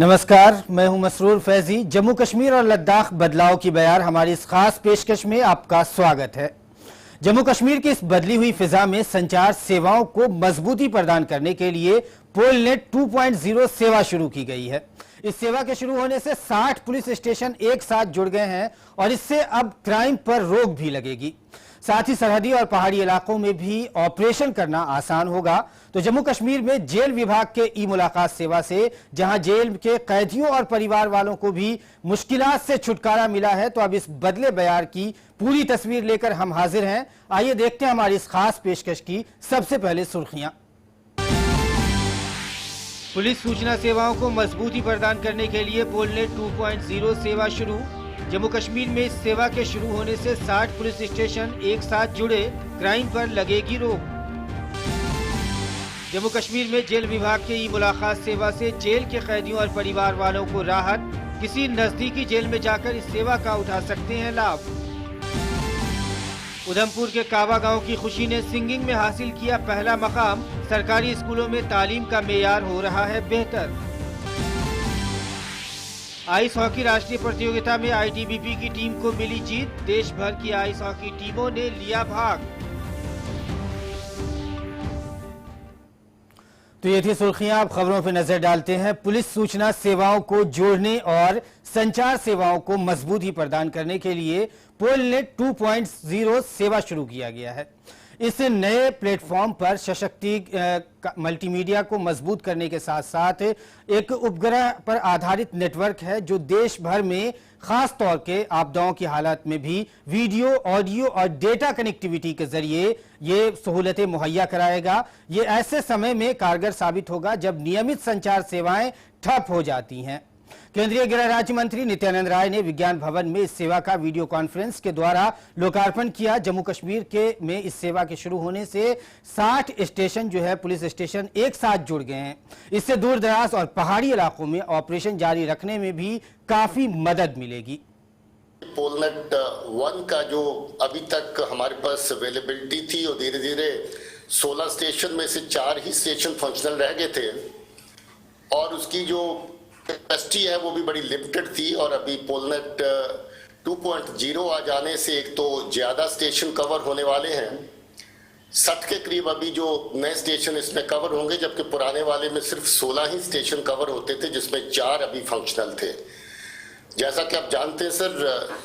नमस्कार, मैं हूं मसरूर फैजी। जम्मू कश्मीर और लद्दाख बदलाव की बयार हमारी इस खास पेशकश में आपका स्वागत है। जम्मू कश्मीर की इस बदली हुई फिजा में संचार सेवाओं को मजबूती प्रदान करने के लिए पोलनेट 2.0 सेवा शुरू की गई है। इस सेवा के शुरू होने से 60 पुलिस स्टेशन एक साथ जुड़ गए हैं और इससे अब क्राइम पर रोक भी लगेगी। साथ ही सरहदी और पहाड़ी इलाकों में भी ऑपरेशन करना आसान होगा। तो जम्मू कश्मीर में जेल विभाग के ई मुलाकात सेवा से जहां जेल के कैदियों और परिवार वालों को भी मुश्किलात से छुटकारा मिला है, तो अब इस बदले बयार की पूरी तस्वीर लेकर हम हाजिर हैं। आइए देखते हैं हमारी इस खास पेशकश की सबसे पहले सुर्खियां। पुलिस सूचना सेवाओं को मजबूती प्रदान करने के लिए पोलनेट 2.0 सेवा शुरू। जम्मू कश्मीर में इस सेवा के शुरू होने से 60 पुलिस स्टेशन एक साथ जुड़े, क्राइम पर लगेगी रोक। जम्मू कश्मीर में जेल विभाग के ई मुलाकात सेवा से जेल के कैदियों और परिवार वालों को राहत। किसी नजदीकी जेल में जाकर इस सेवा का उठा सकते हैं लाभ। उधमपुर के कावा गांव की खुशी ने सिंगिंग में हासिल किया पहला मकाम। सरकारी स्कूलों में तालीम का मेयार हो रहा है बेहतर। आइस हॉकी राष्ट्रीय प्रतियोगिता में आईटीबीपी की टीम को मिली जीत। देश भर की आइस हॉकी टीमों ने लिया भाग। तो ये थी सुर्खियां। अब खबरों पर नजर डालते हैं। पुलिस सूचना सेवाओं को जोड़ने और संचार सेवाओं को मजबूती प्रदान करने के लिए पोलनेट 2.0 सेवा शुरू किया गया है। इस नए प्लेटफॉर्म पर सशक्ति मल्टीमीडिया को मजबूत करने के साथ साथ एक उपग्रह पर आधारित नेटवर्क है जो देश भर में खास तौर के आपदाओं की हालत में भी वीडियो, ऑडियो और डेटा कनेक्टिविटी के जरिए ये सहूलतें मुहैया कराएगा। ये ऐसे समय में कारगर साबित होगा जब नियमित संचार सेवाएं ठप हो जाती हैं। केंद्रीय गृह राज्य मंत्री नित्यानंद राय ने विज्ञान भवन में इस सेवा का वीडियो कॉन्फ्रेंस के द्वारा लोकार्पण किया। जम्मू कश्मीर में इस सेवा के शुरू होने से 60 स्टेशन जो है पुलिस स्टेशन एक साथ जुड़ गए हैं। इससे दूर दराज और पहाड़ी इलाकों में ऑपरेशन जारी रखने में भी काफी मदद मिलेगी। पोलनेट 1 का जो अभी तक हमारे पास अवेलेबिलिटी थी और धीरे धीरे 16 स्टेशन में से 4 ही स्टेशन फंक्शनल रह गए थे और उसकी जो कैपेसिटी है वो भी बड़ी लिमिटेड थी। और अभी पोलनेट 2.0 आ जाने से एक तो ज्यादा स्टेशन कवर होने वाले हैं, 60 के करीब अभी जो नए स्टेशन इसमें कवर होंगे, जबकि पुराने वाले में सिर्फ 16 ही स्टेशन कवर होते थे जिसमें 4 अभी फंक्शनल थे। जैसा कि आप जानते हैं सर,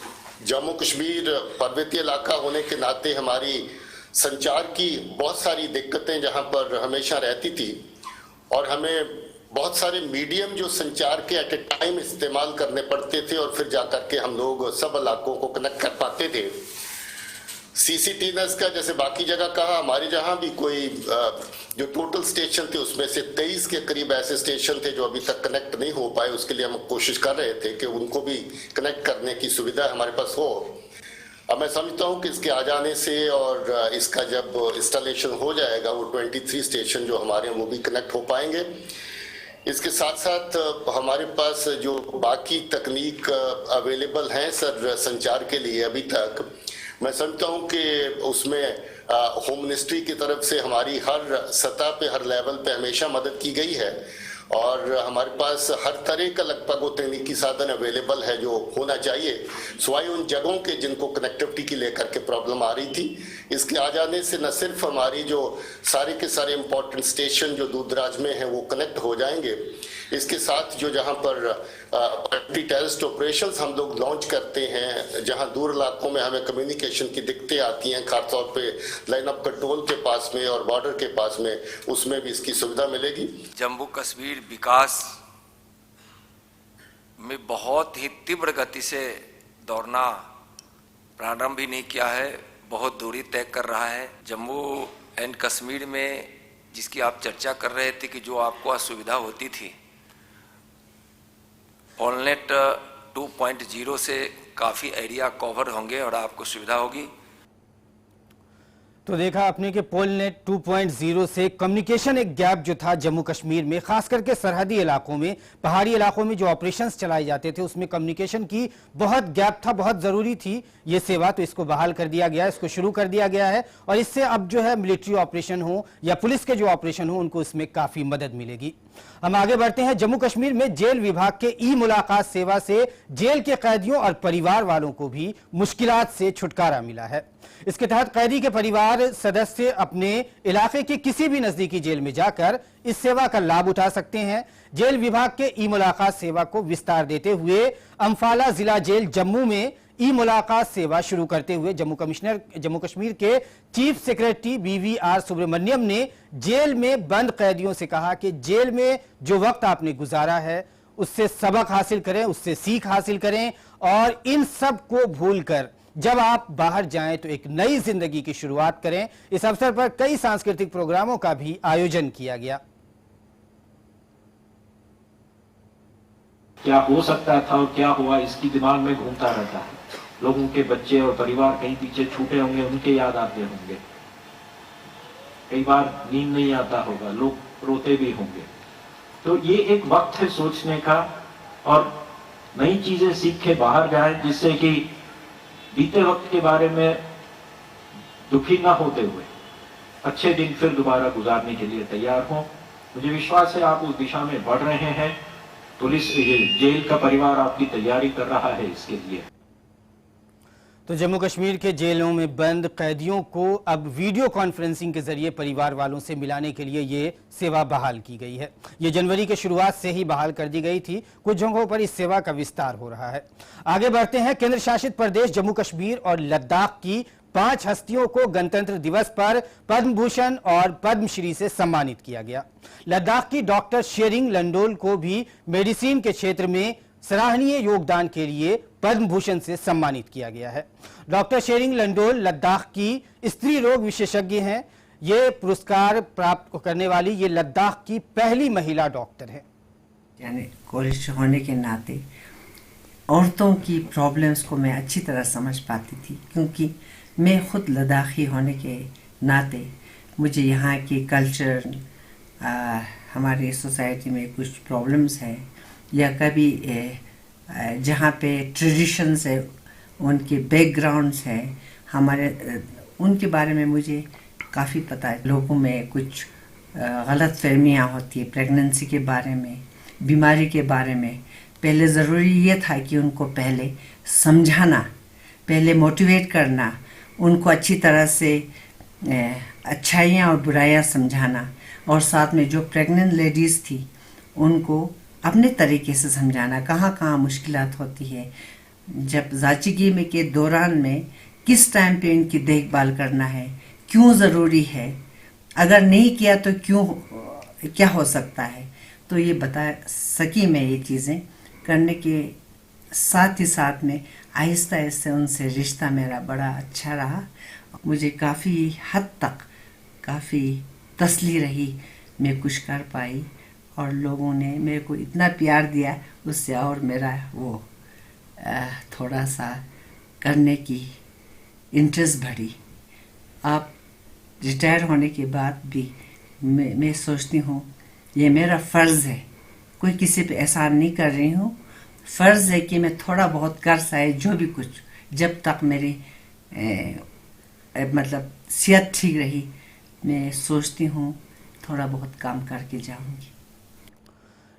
जम्मू कश्मीर पर्वतीय इलाका होने के नाते हमारी संचार की बहुत सारी दिक्कतें जहां पर हमेशा रहती थी और हमें बहुत सारे मीडियम जो संचार के एट ए टाइम इस्तेमाल करने पड़ते थे और फिर जाकर के हम लोग सब इलाकों को कनेक्ट कर पाते थे। सीसीटीएनएस का जैसे बाकी जगह कहा, हमारे जहां भी कोई जो टोटल स्टेशन थे उसमें से 23 के करीब ऐसे स्टेशन थे जो अभी तक कनेक्ट नहीं हो पाए। उसके लिए हम कोशिश कर रहे थे कि उनको भी कनेक्ट करने की सुविधा हमारे पास हो। अब मैं समझता हूं कि इसके आ जाने से और इसका जब इंस्टॉलेशन हो जाएगा वो 23 स्टेशन जो हमारे वो भी कनेक्ट हो पाएंगे। इसके साथ साथ हमारे पास जो बाकी तकनीक अवेलेबल हैं सर संचार के लिए अभी तक, मैं समझता हूं कि उसमें होम मिनिस्ट्री की तरफ से हमारी हर सतह पे, हर लेवल पे हमेशा मदद की गई है और हमारे पास हर तरह का लगभग वो तकनीकी साधन अवेलेबल है जो होना चाहिए, सिवाय उन जगहों के जिनको कनेक्टिविटी की लेकर के प्रॉब्लम आ रही थी। इसके आ जाने से न सिर्फ हमारी जो सारे के सारे इंपॉर्टेंट स्टेशन जो दूर दराज में हैं वो कनेक्ट हो जाएंगे, इसके साथ जो जहां पर एंटी टेररिस्ट ऑपरेशंस हम लोग लॉन्च करते हैं, जहां दूर इलाकों में हमें कम्युनिकेशन की दिक्कतें आती हैं, खासतौर पे लाइन ऑफ कंट्रोल के पास में और बॉर्डर के पास में, उसमें भी इसकी सुविधा मिलेगी। जम्मू कश्मीर विकास में बहुत ही तीव्र गति से दौड़ना प्रारंभ ही नहीं किया है, बहुत दूरी तय कर रहा है। जम्मू एंड कश्मीर में जिसकी आप चर्चा कर रहे थे कि जो आपको असुविधा होती थी, पोलनेट 2.0 से काफ़ी एरिया कवर होंगे और आपको सुविधा होगी। तो देखा आपने कि पोलनेट 2.0 से कम्युनिकेशन एक गैप जो था जम्मू कश्मीर में, खास करके सरहदी इलाकों में, पहाड़ी इलाकों में जो ऑपरेशंस चलाए जाते थे उसमें कम्युनिकेशन की बहुत गैप था, बहुत जरूरी थी ये सेवा। तो इसको बहाल कर दिया गया है, इसको शुरू कर दिया गया है और इससे अब जो है मिलिट्री ऑपरेशन हो या पुलिस के जो ऑपरेशन हो उनको इसमें काफी मदद मिलेगी। हम आगे बढ़ते हैं। जम्मू कश्मीर में जेल विभाग के ई मुलाकात सेवा से जेल के कैदियों और परिवार वालों को भी मुश्किलात से छुटकारा मिला है। इसके तहत कैदी के परिवार सदस्य अपने इलाके के किसी भी नजदीकी जेल में जाकर इस सेवा का लाभ उठा सकते हैं। जेल विभाग के ई मुलाकात सेवा को विस्तार देते हुए अम्फाला जिला जेल जम्मू में ई मुलाकात सेवा शुरू करते हुए जम्मू कश्मीर के चीफ सेक्रेटरी BVR सुब्रमण्यम ने जेल में बंद कैदियों से कहा कि जेल में जो वक्त आपने गुजारा है उससे सबक हासिल करें, उससे सीख हासिल करें और इन सब को भूलकर जब आप बाहर जाएं तो एक नई जिंदगी की शुरुआत करें। इस अवसर पर कई सांस्कृतिक प्रोग्रामों का भी आयोजन किया गया। क्या हो सकता था और क्या हुआ इसकी दिमाग में घूमता रहता है। लोगों के बच्चे और परिवार कहीं पीछे छूटे होंगे, उनके याद आते होंगे, कई बार नींद नहीं आता होगा, लोग रोते भी होंगे। तो ये एक वक्त है सोचने का और नई चीजें सीख के बाहर जाए, जिससे कि बीते वक्त के बारे में दुखी ना होते हुए अच्छे दिन फिर दोबारा गुजारने के लिए तैयार हों। मुझे विश्वास है आप उस दिशा में बढ़ रहे हैं। पुलिस जेल का परिवार आपकी तैयारी कर रहा है इसके लिए। तो जम्मू कश्मीर के जेलों में बंद कैदियों को अब वीडियो कॉन्फ्रेंसिंग के जरिए परिवार वालों से मिलाने के लिए ये सेवा बहाल की गई है। ये जनवरी के शुरुआत से ही बहाल कर दी गई थी, कुछ जगहों पर इस सेवा का विस्तार हो रहा है। आगे बढ़ते हैं। केंद्र शासित प्रदेश जम्मू कश्मीर और लद्दाख की 5 हस्तियों को गणतंत्र दिवस पर पद्म भूषण और पद्मश्री से सम्मानित किया गया। लद्दाख की डॉक्टर शेरिंग लंडोल को भी मेडिसिन के क्षेत्र में सराहनीय योगदान के लिए पद्म भूषण से सम्मानित किया गया है। डॉक्टर शेरिंग लंडोल लद्दाख की स्त्री रोग विशेषज्ञ हैं। ये पुरस्कार प्राप्त करने वाली ये लद्दाख की पहली महिला डॉक्टर है। यानी कॉलेज होने के नाते औरतों की प्रॉब्लम्स को मैं अच्छी तरह समझ पाती थी, क्योंकि मैं खुद लद्दाखी होने के नाते मुझे यहाँ की कल्चर, हमारी सोसाइटी में कुछ प्रॉब्लम्स है या कभी जहाँ पे ट्रेडिशंस है, उनके बैकग्राउंड्स हैं हमारे, उनके बारे में मुझे काफ़ी पता है। लोगों में कुछ गलत फहमियाँ होती है प्रेगनेंसी के बारे में, बीमारी के बारे में। पहले ज़रूरी ये था कि उनको पहले समझाना, पहले मोटिवेट करना, उनको अच्छी तरह से अच्छाइयाँ और बुराइयाँ समझाना, और साथ में जो प्रेग्नेंट लेडीज़ थी उनको अपने तरीके से समझाना कहाँ कहाँ मुश्किलात होती है, जब ज़ाचिगी में के दौरान में किस टाइम पे इनकी देखभाल करना है, क्यों ज़रूरी है, अगर नहीं किया तो क्यों, क्या हो सकता है। तो ये बता सकी मैं ये चीज़ें करने के साथ ही साथ में आहिस्ता आहिस्ता उनसे रिश्ता मेरा बड़ा अच्छा रहा। मुझे काफ़ी हद तक काफ़ी तसल्ली रही, मैं कुछ कर पाई और लोगों ने मेरे को इतना प्यार दिया, उससे और मेरा वो थोड़ा सा करने की इंटरेस्ट बढ़ी। आप रिटायर होने के बाद भी मैं सोचती हूँ ये मेरा फ़र्ज़ है, कोई किसी पे एहसान नहीं कर रही हूँ, फ़र्ज़ है कि मैं थोड़ा बहुत कर पाए, जो भी कुछ, जब तक मेरी मतलब सेहत ठीक रही, मैं सोचती हूँ थोड़ा बहुत काम करके जाऊँगी।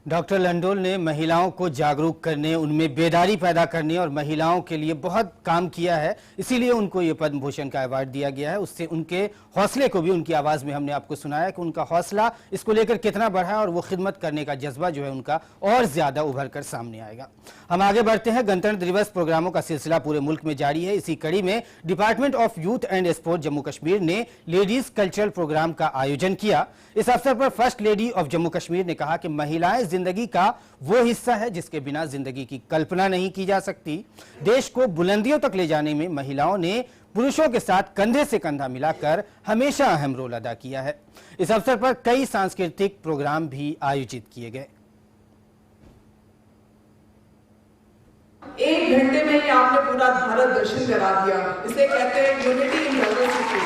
डॉक्टर लंडोल ने महिलाओं को जागरूक करने, उनमें बेदारी पैदा करने और महिलाओं के लिए बहुत काम किया है, इसीलिए उनको ये पद्म भूषण का अवार्ड दिया गया है। उससे उनके हौसले को भी उनकी आवाज़ में हमने आपको सुनाया कि उनका हौसला इसको लेकर कितना बढ़ा है और वो खिदमत करने का जज्बा जो है उनका और ज़्यादा उभर कर सामने आएगा। हम आगे बढ़ते हैं। गणतंत्र दिवस प्रोग्रामों का सिलसिला पूरे मुल्क में जारी है। इसी कड़ी में department of youth and sport Jammu Kashmir ने लेडीज कल्चरल प्रोग्राम का आयोजन किया। इस अवसर पर first lady of Jammu Kashmir ने कहा कि महिलाएं जिंदगी का वो हिस्सा है जिसके बिना जिंदगी की कल्पना नहीं की जा सकती। देश को बुलंदियों तक ले जाने में महिलाओं ने पुरुषों के साथ कंधे से कंधा मिलाकर हमेशा अहम रोल अदा किया है। इस अवसर पर कई सांस्कृतिक प्रोग्राम भी आयोजित किए गए। 1 घंटे में ही आपने पूरा भारत दर्शन करा दिया। इसे कहते हैं यूनिटी इन डाइवर्सिटी।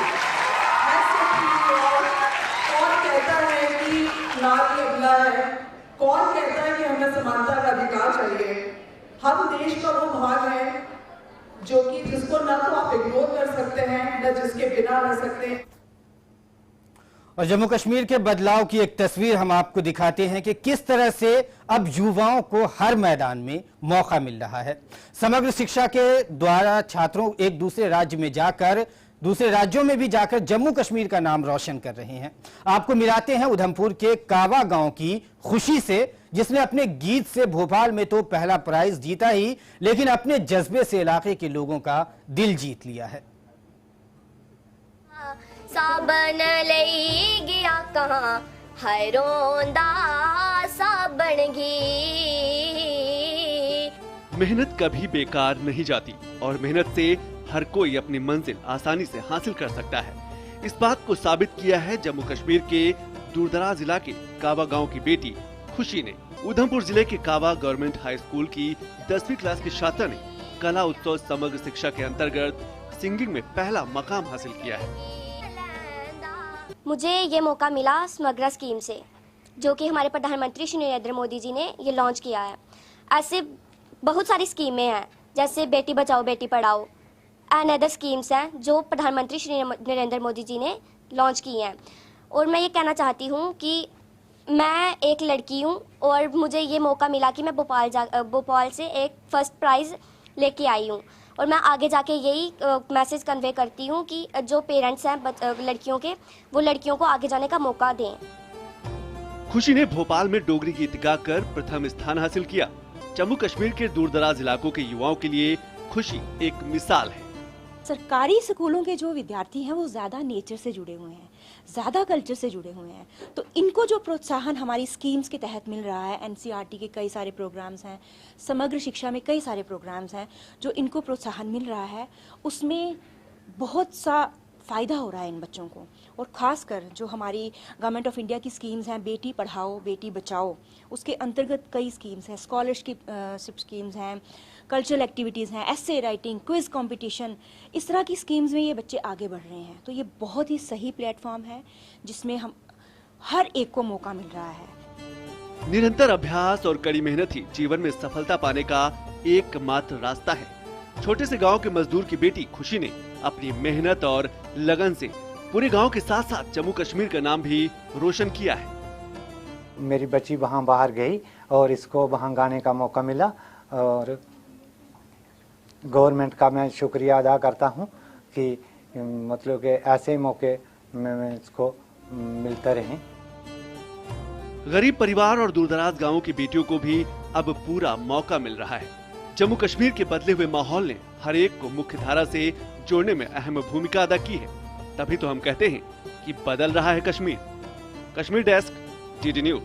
जो कि जिसको ना तो आप इग्नोर कर सकते हैं, न जिसके बिना रह सकते हैं। और जम्मू कश्मीर के बदलाव की एक तस्वीर हम आपको दिखाते हैं कि किस तरह से अब युवाओं को हर मैदान में मौका मिल रहा है। समग्र शिक्षा के द्वारा छात्रों एक दूसरे राज्य में जाकर, दूसरे राज्यों में भी जाकर जम्मू कश्मीर का नाम रोशन कर रहे हैं। आपको मिलाते हैं उधमपुर के कावा गांव की खुशी से, जिसने अपने गीत से भोपाल में तो पहला प्राइज जीता ही, लेकिन अपने जज्बे से इलाके के लोगों का दिल जीत लिया है। साबन लई गया कहाँ है रोंदा साबन घी। मेहनत कभी बेकार नहीं जाती और मेहनत से हर कोई अपनी मंजिल आसानी से हासिल कर सकता है। इस बात को साबित किया है जम्मू कश्मीर के दूरदराज इलाके कावा गांव की बेटी खुशी ने। उधमपुर जिले के कावा गवर्नमेंट हाई स्कूल की 10वीं क्लास की छात्रा ने कला उत्सव समग्र शिक्षा के अंतर्गत सिंगिंग में पहला मकाम हासिल किया है। मुझे ये मौका मिला समग्र स्कीम से, जो कि हमारे प्रधानमंत्री श्री नरेंद्र मोदी जी ने ये लॉन्च किया है। ऐसे बहुत सारी स्कीमें हैं, जैसे Beti Bachao Beti Padhao and other schemes हैं जो प्रधानमंत्री श्री नरेंद्र मोदी जी ने लॉन्च की हैं। और मैं ये कहना चाहती हूँ कि मैं एक लड़की हूँ और मुझे ये मौका मिला कि मैं भोपाल से एक फर्स्ट प्राइज़ लेके आई हूँ। और मैं आगे जाके यही मैसेज कन्वे करती हूँ कि जो पेरेंट्स हैं लड़कियों के, वो लड़कियों को आगे जाने का मौका दें। खुशी ने भोपाल में डोगरी गीत गाकर प्रथम स्थान हासिल किया। जम्मू कश्मीर के दूरदराज इलाकों के युवाओं के लिए खुशी एक मिसाल है। सरकारी स्कूलों के जो विद्यार्थी हैं वो ज़्यादा नेचर से जुड़े हुए हैं, ज़्यादा कल्चर से जुड़े हुए हैं, तो इनको जो प्रोत्साहन हमारी स्कीम्स के तहत मिल रहा है, एनसीईआरटी के कई सारे प्रोग्राम्स हैं, समग्र शिक्षा में कई सारे प्रोग्राम्स हैं, जो इनको प्रोत्साहन मिल रहा है, उसमें बहुत सा फ़ायदा हो रहा है इन बच्चों को। और ख़ासकर जो हमारी गवर्नमेंट ऑफ इंडिया की स्कीम्स हैं, बेटी पढ़ाओ बेटी बचाओ, उसके अंतर्गत कई स्कीम्स हैं, स्कॉलरशिप स्कीम्स हैं, कल्चरल एक्टिविटीज़ हैं, एसे राइटिंग, क्विज़ कंपटीशन, इस तरह की स्कीम्स में ये बच्चे आगे बढ़ रहे हैं। तो ये बहुत ही सही प्लेटफॉर्म है जिसमें हम हर एक को मौका मिल रहा है। निरंतर अभ्यास और कड़ी मेहनत ही जीवन में सफलता पाने का एकमात्र रास्ता है। छोटे से गांव के मजदूर की बेटी खुशी ने अपनी मेहनत और लगन से पूरे गांव के साथ साथ जम्मू कश्मीर का नाम भी रोशन किया है। मेरी बच्ची वहाँ बाहर गई और इसको वहाँ गाने का मौका मिला और गवर्नमेंट का मैं शुक्रिया अदा करता हूँ कि मतलब कि ऐसे मौके में इसको मिलते रहें। गरीब परिवार और दूरदराज गांवों की बेटियों को भी अब पूरा मौका मिल रहा है। जम्मू कश्मीर के बदले हुए माहौल ने हर एक को मुख्य धारा से जोड़ने में अहम भूमिका अदा की है। तभी तो हम कहते हैं कि बदल रहा है Kashmir. Kashmir desk, DD news.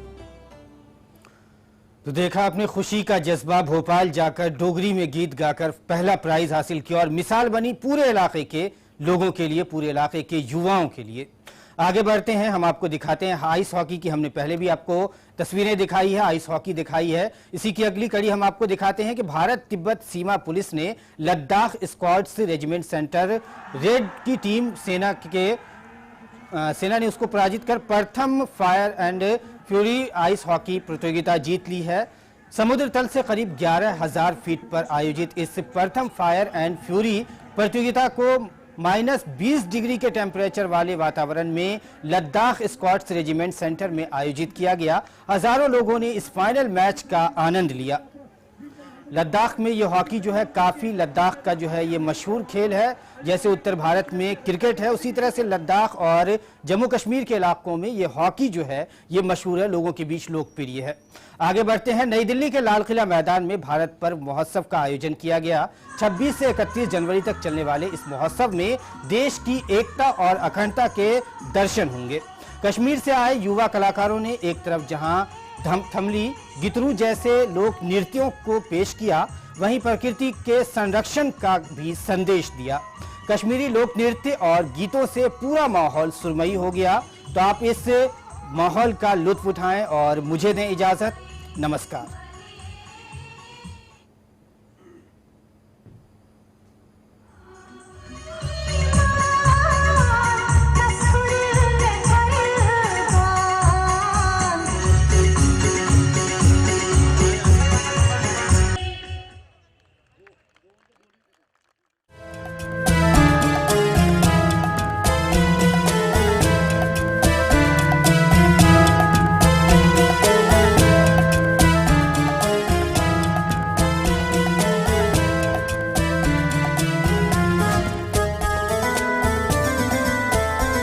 तो देखा आपने खुशी का जज्बा, भोपाल जाकर डोगरी में गीत गाकर पहला प्राइज हासिल किया और मिसाल बनी पूरे इलाके के लोगों के लिए, पूरे इलाके के युवाओं के लिए। आगे बढ़ते हैं, हम आपको दिखाते हैं आइस हॉकी की। हमने पहले भी आपको तस्वीरें दिखाई है, आइस हॉकी दिखाई है। इसी की अगली कड़ी हम आपको दिखाते हैं कि भारत तिब्बत सीमा पुलिस ने Ladakh squads regiment centre red की टीम सेना ने उसको पराजित कर प्रथम fire and fury ice hockey प्रतियोगिता जीत ली है। समुद्र तल से करीब 11,000 फीट पर आयोजित इस प्रथम फायर एंड फ्यूरी प्रतियोगिता को -20 डिग्री के टेम्परेचर वाले वातावरण में लद्दाख स्क्वाड्स रेजिमेंट सेंटर में आयोजित किया गया। हजारों लोगों ने इस फाइनल मैच का आनंद लिया। लद्दाख में ये हॉकी जो है काफ़ी, लद्दाख का जो है ये मशहूर खेल है। जैसे उत्तर भारत में क्रिकेट है, उसी तरह से लद्दाख और जम्मू कश्मीर के इलाकों में ये हॉकी जो है ये मशहूर है, लोगों के बीच लोकप्रिय है। आगे बढ़ते हैं, नई दिल्ली के लाल किला मैदान में भारत पर्व महोत्सव का आयोजन किया गया। 26 से 31 जनवरी तक चलने वाले इस महोत्सव में देश की एकता और अखंडता के दर्शन होंगे। कश्मीर से आए युवा कलाकारों ने एक तरफ जहां थमली, गितरू जैसे लोक नृत्यों को पेश किया, वहीं प्रकृति के संरक्षण का भी संदेश दिया। कश्मीरी लोक नृत्य और गीतों से पूरा माहौल सुरमई हो गया। तो आप इस माहौल का लुत्फ उठाएं और मुझे दें इजाजत। नमस्कार।